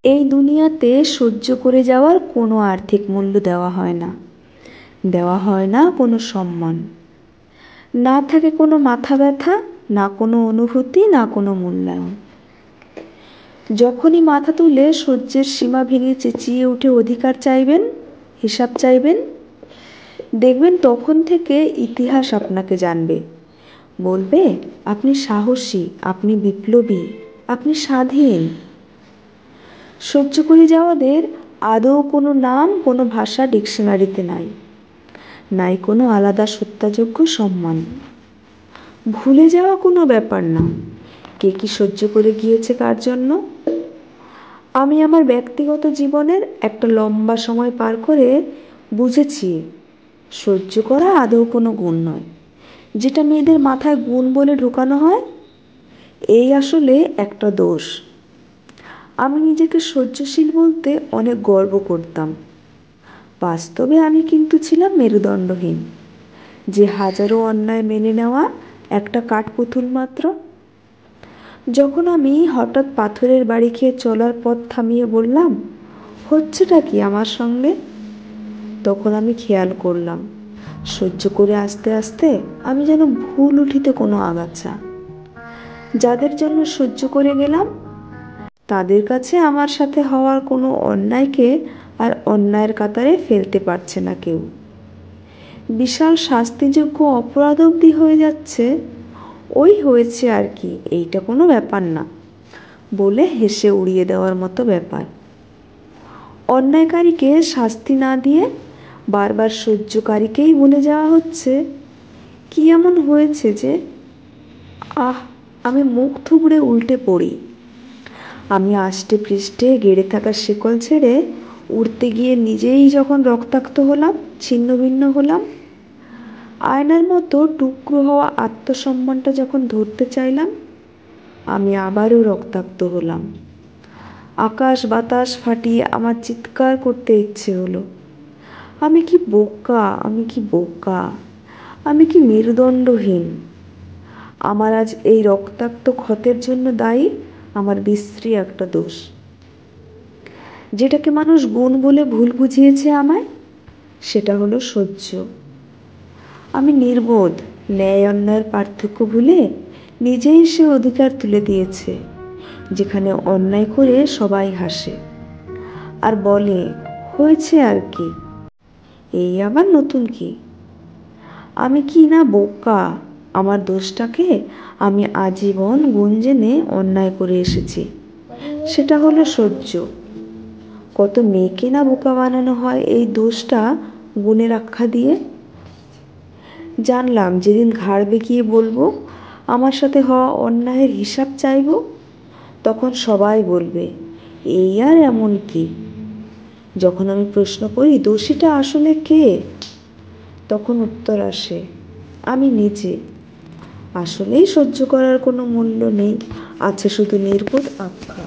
এই দুনিয়াতে সহ্য করে যাওয়ার কোনো আর্থিক মূল্য দেওয়া হয় না, দেওয়া হয় না কোনো সম্মান, না থাকে কোনো মাথা ব্যথা, না কোনো অনুভূতি, না কোনো মূল্যায়ন। যখনই মাথা তুলে সহ্যের সীমা ভেঙে চেঁচিয়ে উঠে অধিকার চাইবেন, হিসাব চাইবেন, দেখবেন তখন থেকে ইতিহাস আপনাকে জানবে, বলবে আপনি সাহসী, আপনি বিপ্লবী, আপনি স্বাধীন। সহ্য করে যাওয়াদের আদৌ কোনো নাম, কোনো ভাষা ডিকশনারিতে নাই, নাই কোনো আলাদা সত্যাযোগ্য সম্মান। ভুলে যাওয়া কোনো ব্যাপার না, কে কি সহ্য করে গিয়েছে কার জন্য। আমি আমার ব্যক্তিগত জীবনের একটা লম্বা সময় পার করে বুঝেছি সহ্য করা আদৌ কোনো গুণ নয়, যেটা মেয়েদের মাথায় গুণ বলে ঢোকানো হয়, এই আসলে একটা দোষ। আমি নিজেকে সহ্যশীল বলতে অনেক গর্ব করতাম, বাস্তবে আমি কিন্তু ছিলাম মেরুদণ্ডহীন, যে হাজারো অন্যায় মেনে নেওয়া একটা কাঠপুতুল মাত্র। যখন আমি হঠাৎ পাথরের বাড়ি খেয়ে চলার পথ থামিয়ে বললাম, হচ্ছেটা কি আমার সঙ্গে, তখন আমি খেয়াল করলাম সহ্য করে আস্তে আস্তে আমি যেন ভুল উঠিতে কোনো আগাছা। যাদের জন্য সহ্য করে গেলাম, তাদের কাছে আমার সাথে হওয়ার কোনো অন্যায়কে আর অন্যায়ের কাতারে ফেলতে পারছে না কেউ। বিশাল শাস্তিযোগ্য অপরাধ অবধি হয়ে যাচ্ছে, ওই হয়েছে আর কি, এইটা কোনো ব্যাপার না বলে হেসে উড়িয়ে দেওয়ার মতো ব্যাপার। অন্যায়কারীকে শাস্তি না দিয়ে বারবার সহ্যকারীকেই বলে যাওয়া হচ্ছে, কি এমন হয়েছে যে। আমি মুখ থুবড়ে উল্টে পড়ি। আমি আষ্টে পৃষ্ঠে গেড়ে থাকা শিকল ছেড়ে উড়তে গিয়ে নিজেই যখন রক্তাক্ত হলাম, ছিন্ন ভিন্ন হলাম, আয়নার মতো টুকরো হওয়া আত্মসম্মানটা যখন ধরতে চাইলাম, আমি আবারও রক্তাক্ত হলাম। আকাশ বাতাস ফাটিয়ে আমার চিৎকার করতে ইচ্ছে হলো, আমি কি বোকা, আমি কি বোকা, আমি কি মেরুদণ্ডহীন। আমার আজ এই রক্তাক্ত ক্ষতের জন্য দায়ী আমার বিশ্রী একটা দোষ, যেটাকে মানুষ গুণ বলে ভুল বুঝিয়েছে আমায়, সেটা হলো সহ্য। আমি নির্বোধ, ন্যায় অন্যায়ের পার্থক্য ভুলে নিজেই সে অধিকার তুলে দিয়েছে, যেখানে অন্যায় করে সবাই হাসে আর বলে হয়েছে আর কি, এই আবার নতুন কি। আমি কি না বোকা, আমার দোষটাকে আমি আজীবন গুণ জেনে অন্যায় করে এসেছি, সেটা হলো সহ্য। কত মেয়েকে না বোকা বানানো হয় এই দোষটা গুণের আখ্যা দিয়ে। জানলাম যেদিন ঘাড় বেঁকিয়ে বলবো, আমার সাথে হওয়া অন্যায়ের হিসাব চাইব, তখন সবাই বলবে এই আর এমন কি। যখন আমি প্রশ্ন করি দোষীটা আসলে কে, তখন উত্তর আসে আমি নিজে। আসলেই সহ্য করার কোনো মূল্য নেই, আছে শুধু নির্বোধ আখ্যা।